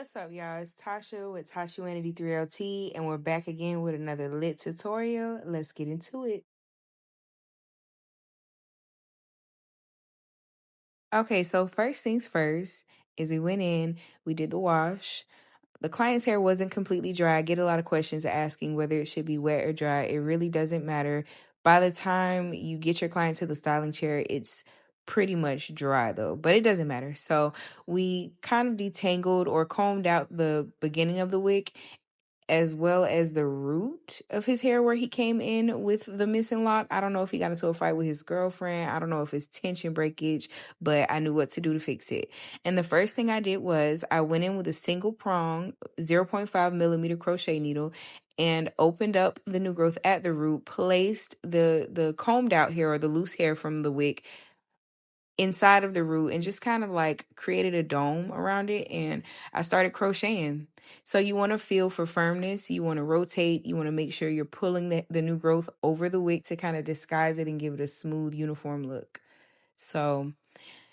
What's up, y'all? It's Tasha with Tashuanity 3LT, and we're back again with another lit tutorial. Let's get into it. Okay, so first things first is we went in, we did the wash. The client's hair wasn't completely dry. I get a lot of questions asking whether it should be wet or dry. It really doesn't matter. By the time you get your client to the styling chair, it's pretty much dry though, but it doesn't matter. So we kind of detangled or combed out the beginning of the wick as well as the root of his hair where he came in with the missing lock. I don't know if he got into a fight with his girlfriend. I don't know if it's tension breakage, but I knew what to do to fix it. And the first thing I did was I went in with a single prong 0.5 millimeter crochet needle and opened up the new growth at the root, placed the combed out hair or the loose hair from the wick inside of the root and just kind of like created a dome around it, and I started crocheting. So you want to feel for firmness, you want to rotate, you want to make sure you're pulling the new growth over the wick to kind of disguise it and give it a smooth uniform look. So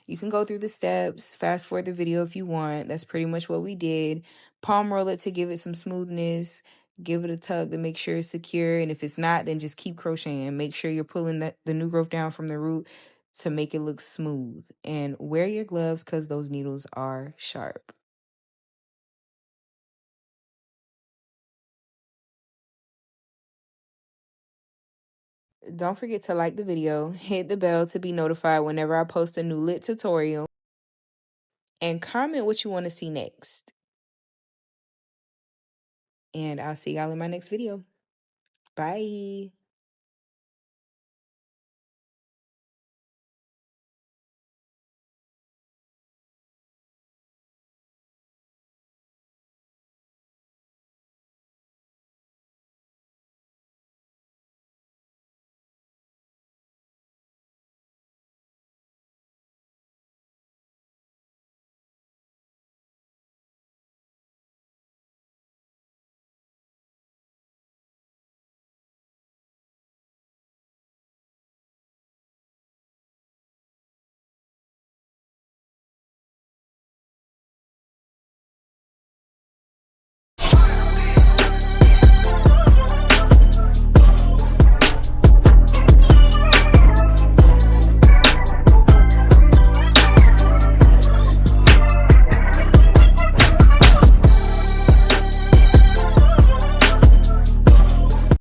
you can go through the steps, fast forward the video if you want. That's pretty much what we did. Palm roll it to give it some smoothness. Give it a tug to make sure it's secure. And if it's not, then just keep crocheting. Make sure you're pulling the new growth down from the root to make it look smooth. And wear your gloves because those needles are sharp. Don't forget to like the video, hit the bell to be notified whenever I post a new lit tutorial, and comment what you want to see next. And I'll see y'all in my next video. Bye.